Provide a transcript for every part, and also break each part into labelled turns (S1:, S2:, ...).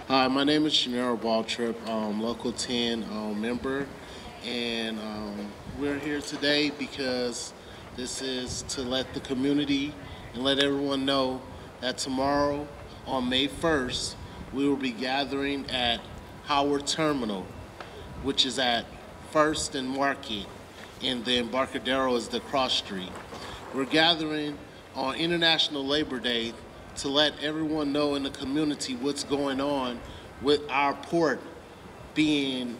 S1: Hi, my name is Shanero Baltrip, Local 10 member, and we're here today because this is to let the community and let everyone know that tomorrow on May 1st, we will be gathering at Howard Terminal, which is at 1st and Market, and the Embarcadero is the cross street. We're gathering on International Labor Day to let everyone know in the community what's going on with our port being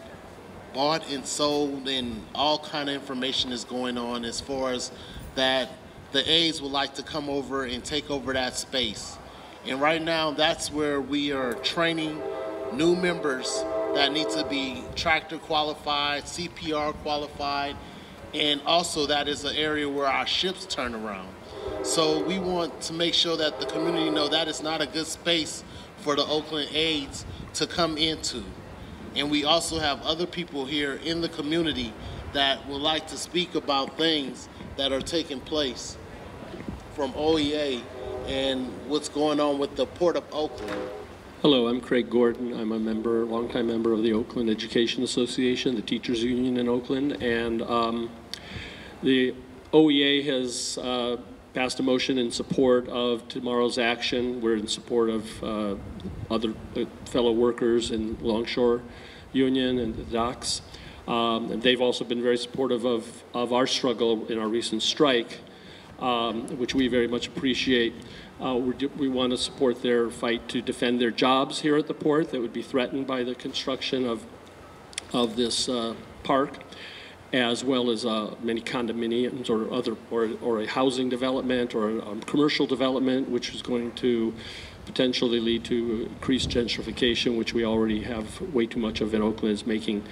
S1: bought and sold, and all kind of information is going on as far as that the A's would like to come over and take over that space. And right now, that's where we are training new members that need to be tractor qualified, CPR qualified, and also that is an area where our ships turn around. So we want to make sure that the community know that it's not a good space for the Oakland A's to come into. And we also have other people here in the community that would like to speak about things that are taking place from OEA and what's going on with the Port of Oakland.
S2: Hello, I'm Craig Gordon. I'm a member, longtime member of the Oakland Education Association, the teachers union in Oakland, and the OEA has passed a motion in support of tomorrow's action. We're in support of other fellow workers in Longshore Union and the docks. And they've also been very supportive of our struggle in our recent strike, which we very much appreciate. We want to support their fight to defend their jobs here at the port that would be threatened by the construction of this park, as well as many condominiums or a housing development or a commercial development, which is going to potentially lead to increased gentrification, which we already have way too much of in Oakland. Is making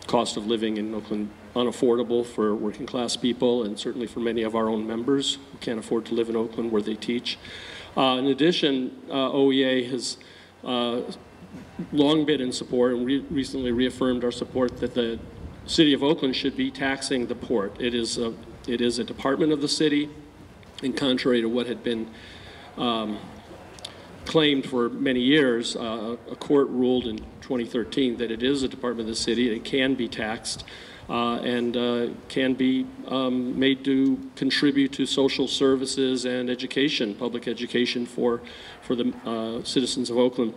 S2: cost of living in Oakland unaffordable for working class people, and certainly for many of our own members who can't afford to live in Oakland where they teach. In addition, OEA has long been in support and recently reaffirmed our support that the City of Oakland should be taxing the port. It is a department of the city, and contrary to what had been claimed for many years, a court ruled in 2013 that it is a department of the city. It can be taxed and can be made to contribute to social services and education, public education for the citizens of Oakland,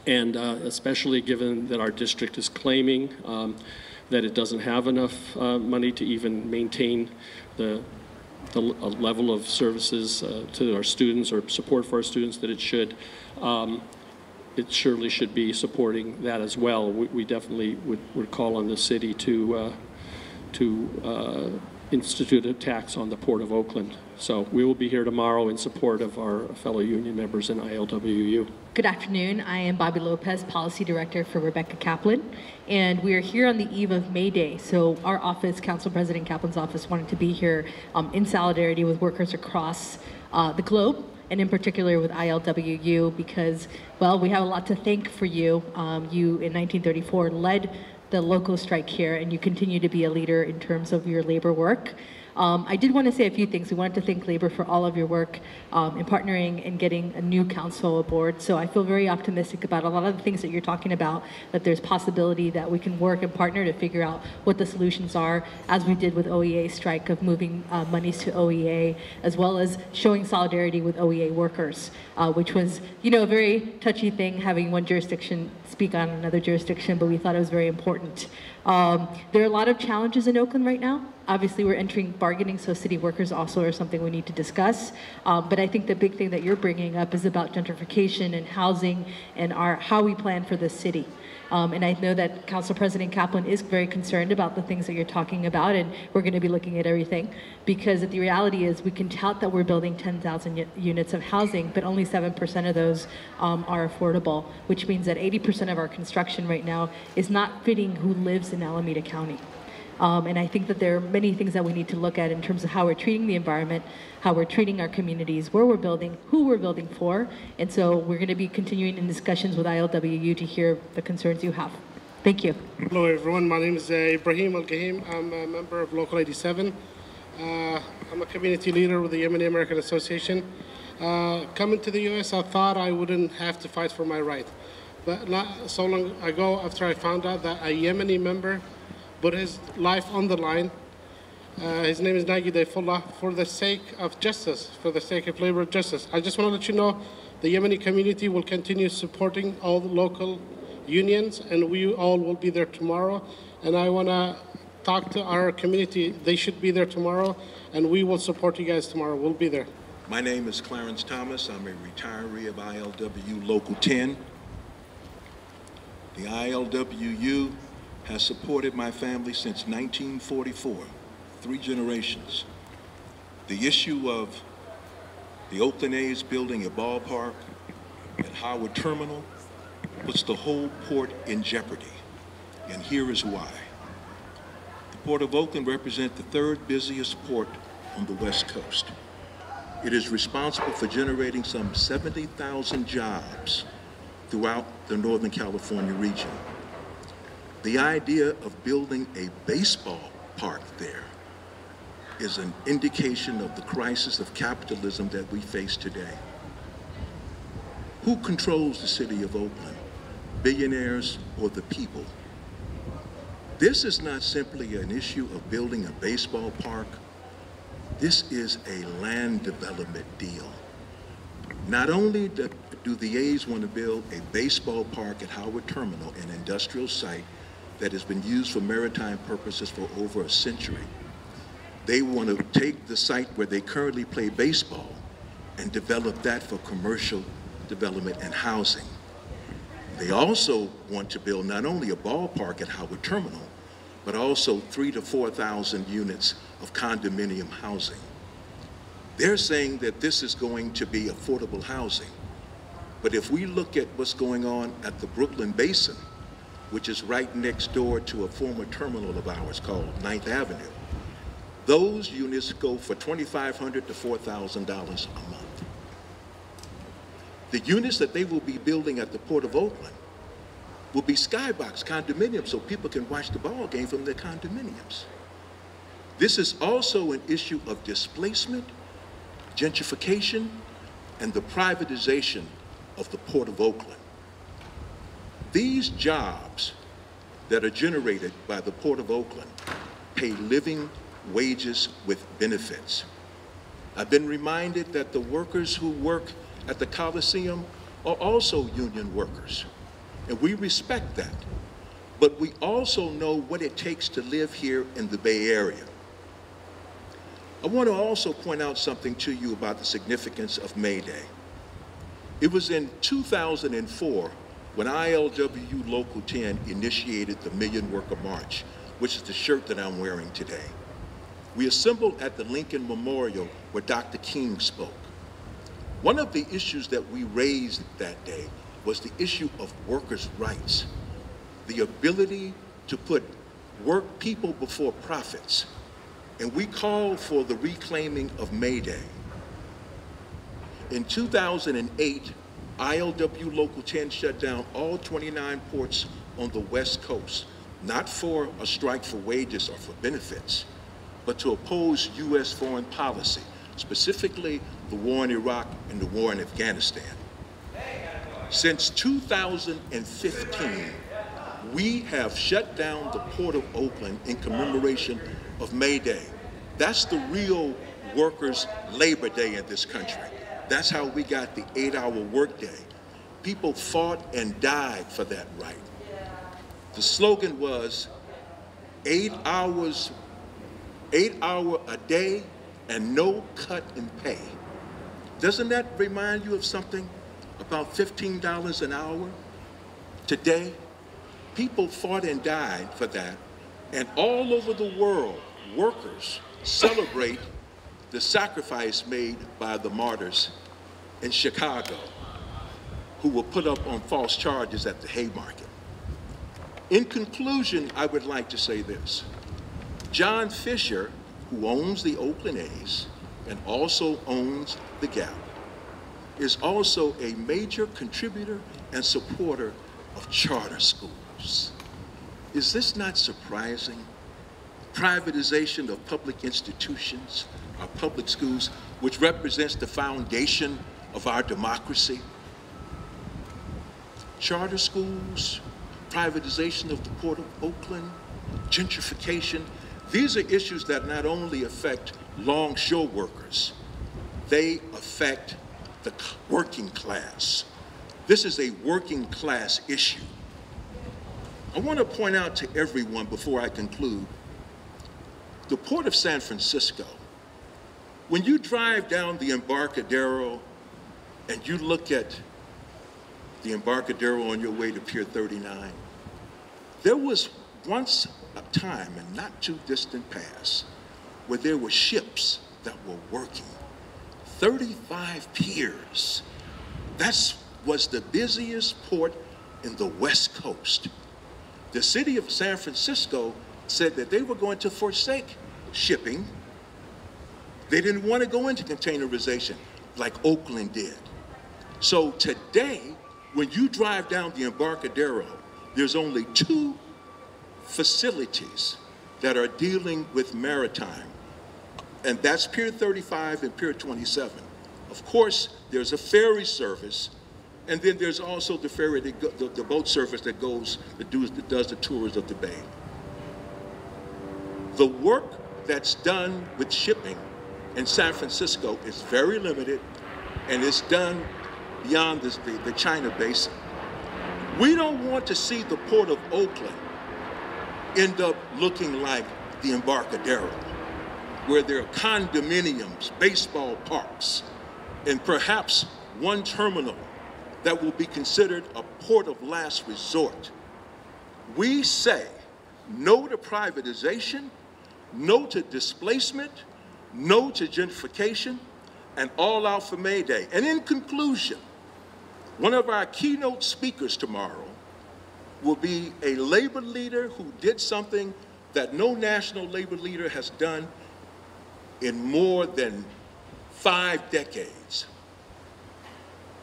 S2: and especially given that our district is claiming that it doesn't have enough money to even maintain the level of services to our students or support for our students that it should. It surely should be supporting that as well. We definitely would call on the city to institute a tax on the Port of Oakland. So we will be here tomorrow in support of our fellow union members in ILWU.
S3: Good afternoon. I am Bobby Lopez, Policy Director for Rebecca Kaplan, and we are here on the eve of May Day. So our office, Council President Kaplan's office, wanted to be here in solidarity with workers across the globe, and in particular with ILWU, because, well, we have a lot to thank for you. You, in 1934, led the local strike here, and you continue to be a leader in terms of your labor work. I did want to say a few things. We wanted to thank labor for all of your work in partnering and getting a new council aboard. So I feel very optimistic about a lot of the things that you're talking about, that there's possibility that we can work and partner to figure out what the solutions are, as we did with OEA strike of moving monies to OEA, as well as showing solidarity with OEA workers, which was, you know, a very touchy thing, having one jurisdiction speak on another jurisdiction, but we thought it was very important. There are a lot of challenges in Oakland right now. Obviously, we're entering bargaining, so city workers also are something we need to discuss. But I think the big thing that you're bringing up is about gentrification and housing and how we plan for the city. And I know that Council President Kaplan is very concerned about the things that you're talking about, and we're going to be looking at everything, because the reality is we can tout that we're building 10,000 units of housing, but only 7% of those are affordable, which means that 80% of our construction right now is not fitting who lives in Alameda County. And I think that there are many things that we need to look at in terms of how we're treating the environment, how we're treating our communities, where we're building, who we're building for. And so we're going to be continuing in discussions with ILWU to hear the concerns you have. Thank you.
S4: Hello, everyone. My name is Ibrahim Al-Gahim. I'm a member of Local 87. I'm a community leader with the Yemeni American Association. Coming to the U.S., I thought I wouldn't have to fight for my right. But not so long ago, after I found out that a Yemeni member put his life on the line, his name is Nagi De Falla, for the sake of justice, for the sake of labor justice. I just want to let you know the Yemeni community will continue supporting all the local unions, and we all will be there tomorrow. And I want to talk to our community. They should be there tomorrow, and we will support you guys tomorrow. We'll be there.
S5: My name is Clarence Thomas. I'm a retiree of ILWU Local 10. The ILWU has supported my family since 1944, 3 generations. The issue of the Oakland A's building a ballpark at Howard Terminal puts the whole port in jeopardy, and here is why. The Port of Oakland represents the 3rd busiest port on the West Coast. It is responsible for generating some 70,000 jobs throughout the Northern California region. The idea of building a baseball park there is an indication of the crisis of capitalism that we face today. Who controls the city of Oakland? Billionaires or the people? This is not simply an issue of building a baseball park. This is a land development deal. Not only do the A's want to build a baseball park at Howard Terminal, an industrial site that has been used for maritime purposes for over a century, they want to take the site where they currently play baseball and develop that for commercial development and housing. They also want to build not only a ballpark at Howard Terminal, but also 3,000 to 4,000 units of condominium housing. They're saying that this is going to be affordable housing. But if we look at what's going on at the Brooklyn Basin, which is right next door to a former terminal of ours called 9th Avenue, those units go for $2,500 to $4,000 a month. The units that they will be building at the Port of Oakland will be skybox condominiums so people can watch the ball game from their condominiums. This is also an issue of displacement, gentrification, and the privatization of the Port of Oakland. These jobs that are generated by the Port of Oakland pay living wages with benefits. I've been reminded that the workers who work at the Coliseum are also union workers, and we respect that. But we also know what it takes to live here in the Bay Area. I want to also point out something to you about the significance of May Day. It was in 2004 when ILWU Local 10 initiated the Million Worker March, which is the shirt that I'm wearing today. We assembled at the Lincoln Memorial where Dr. King spoke. One of the issues that we raised that day was the issue of workers' rights, the ability to put people before profits. And we called for the reclaiming of May Day. In 2008, ILWU Local 10 shut down all 29 ports on the West Coast, not for a strike for wages or for benefits, but to oppose U.S. foreign policy, specifically the war in Iraq and the war in Afghanistan. Since 2015, we have shut down the Port of Oakland in commemoration of May Day. That's the real workers' Labor Day in this country. That's how we got the 8-hour workday. People fought and died for that right. The slogan was 8 hours a day and no cut in pay. Doesn't that remind you of something about $15 an hour today? People fought and died for that, and all over the world, workers celebrate the sacrifice made by the martyrs in Chicago who were put up on false charges at the Haymarket. In conclusion, I would like to say this. John Fisher, who owns the Oakland A's and also owns the Gap, is also a major contributor and supporter of charter schools. Is this not surprising? Privatization of public institutions, our public schools, which represents the foundation of our democracy. Charter schools, privatization of the Port of Oakland, gentrification. These are issues that not only affect longshore workers, they affect the working class. This is a working class issue. I want to point out to everyone before I conclude, the Port of San Francisco, when you drive down the Embarcadero and you look at the Embarcadero on your way to Pier 39, there was once a time, and not too distant past, where there were ships that were working. 35 piers. That was the busiest port in the West Coast. The city of San Francisco said that they were going to forsake shipping. They didn't want to go into containerization like Oakland did. So today, when you drive down the Embarcadero, there's only 2 facilities that are dealing with maritime, and that's Pier 35 and Pier 27. Of course, there's a ferry service, and then there's also the ferry, the boat service that does the tours of the bay. The work that's done with shipping in San Francisco is very limited, and it's done beyond the China basin. We don't want to see the Port of Oakland end up looking like the Embarcadero, where there are condominiums, baseball parks, and perhaps one terminal that will be considered a port of last resort. We say no to privatization, no to displacement, no to gentrification, and all out for May Day. And in conclusion, one of our keynote speakers tomorrow will be a labor leader who did something that no national labor leader has done in more than 5 decades.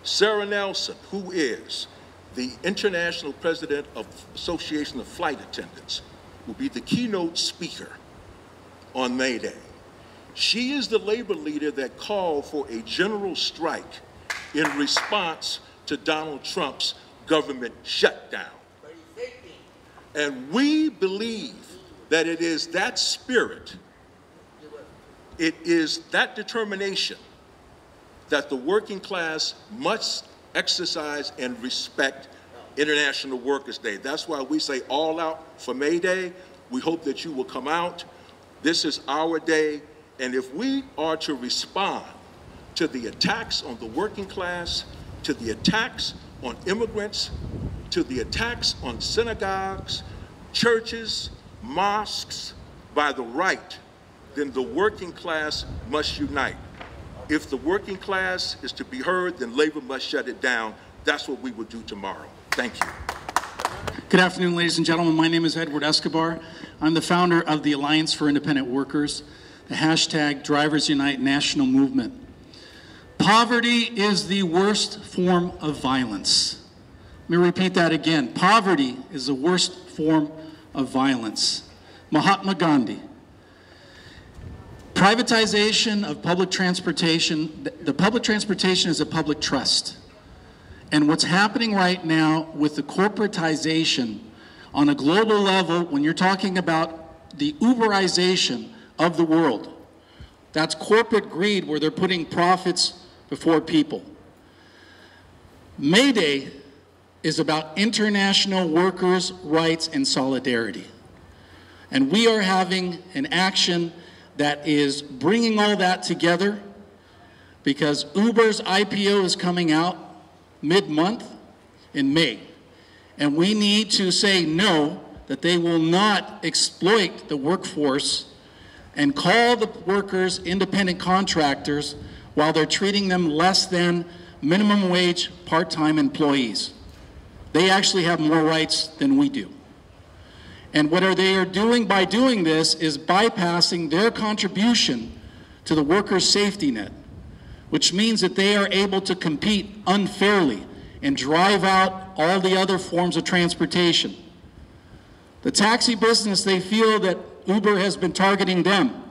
S5: Sarah Nelson, who is the international president of Association of Flight Attendants, will be the keynote speaker on May Day. She is the labor leader that called for a general strike in response to Donald Trump's government shutdown. And we believe that it is that spirit, it is that determination that the working class must exercise and respect International Workers' Day. That's why we say all out for May Day. We hope that you will come out. This is our day, and if we are to respond to the attacks on the working class, to the attacks on immigrants, to the attacks on synagogues, churches, mosques, by the right, then the working class must unite. If the working class is to be heard, then labor must shut it down. That's what we will do tomorrow. Thank you.
S6: Good afternoon, ladies and gentlemen. My name is Edward Escobar. I'm the founder of the Alliance for Independent Workers, the hashtag Drivers Unite National Movement. Poverty is the worst form of violence. Let me repeat that again. Poverty is the worst form of violence. Mahatma Gandhi. Privatization of public transportation, the public transportation is a public trust. And what's happening right now with the corporatization on a global level, when you're talking about the Uberization of the world, that's corporate greed where they're putting profits before people. May Day is about international workers' rights and solidarity. And we are having an action that is bringing all that together because Uber's IPO is coming out mid-month in May. And we need to say no, that they will not exploit the workforce and call the workers independent contractors while they're treating them less than minimum wage part-time employees. They actually have more rights than we do. And what they are doing by doing this is bypassing their contribution to the workers' safety net, which means that they are able to compete unfairly and drive out all the other forms of transportation. The taxi business, they feel that Uber has been targeting them.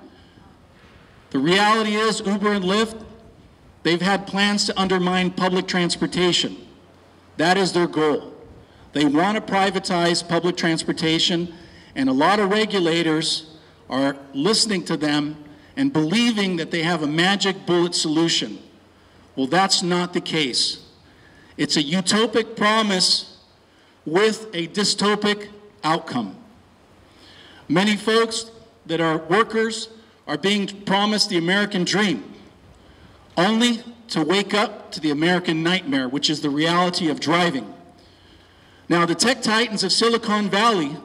S6: The reality is Uber and Lyft They've had plans to undermine public transportation. That is their goal. They want to privatize public transportation, and a lot of regulators are listening to them and believing that they have a magic bullet solution. Well, that's not the case. It's a utopic promise with a dystopic outcome. Many folks that are workers are being promised the American dream, only to wake up to the American nightmare, which is the reality of driving. Now, the tech titans of Silicon Valley,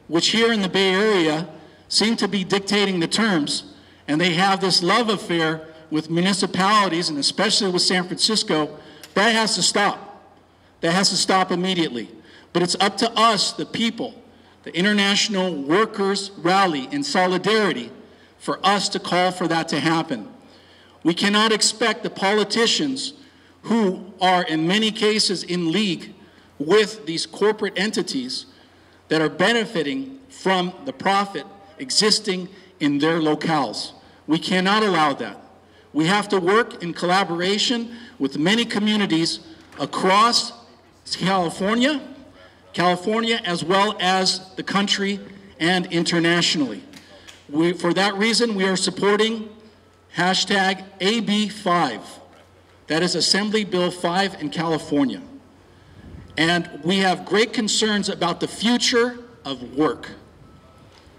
S6: which here in the Bay Area seem to be dictating the terms, and they have this love affair with municipalities, and especially with San Francisco, that has to stop. That has to stop immediately. But it's up to us, the people, the International Workers Rally in solidarity, for us to call for that to happen. We cannot expect the politicians who are in many cases in league with these corporate entities that are benefiting from the profit existing in their locales. We cannot allow that. We have to work in collaboration with many communities across California as well as the country and internationally. For that reason, we are supporting hashtag AB5. That is Assembly Bill 5 in California. And we have great concerns about the future of work.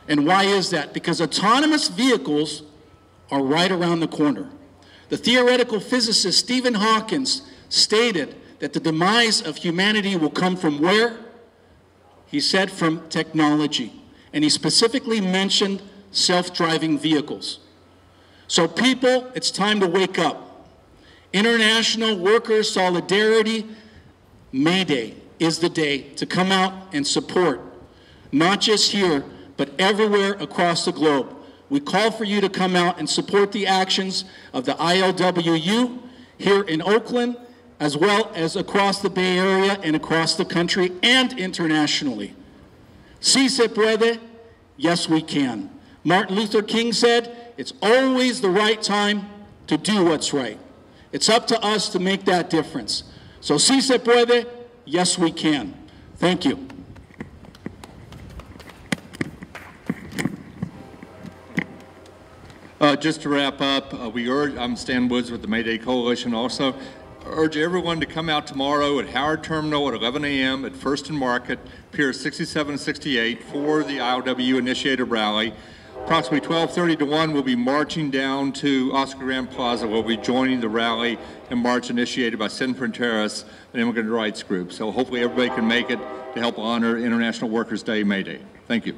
S6: And why is that? Because autonomous vehicles are right around the corner. The theoretical physicist Stephen Hawking stated that the demise of humanity will come from where? He said from technology. And he specifically mentioned self-driving vehicles. So people, it's time to wake up. International Workers Solidarity May Day is the day to come out and support, not just here, but everywhere across the globe. We call for you to come out and support the actions of the ILWU here in Oakland, as well as across the Bay Area and across the country and internationally. Si se puede, yes we can. Martin Luther King said, it's always the right time to do what's right. It's up to us to make that difference. So si se puede, yes we can. Thank you.
S7: Just to wrap up, I'm Stan Woods with the May Day Coalition also. Urge everyone to come out tomorrow at Howard Terminal at 11 a.m. at First and Market, Pier 67 and 68 for the ILWU initiated rally. Approximately 12:30 to 1, we'll be marching down to Oscar Grant Plaza. We'll be joining the rally and march initiated by Sin Fronteras, an immigrant rights group. So hopefully everybody can make it to help honor International Workers' Day, May Day. Thank you.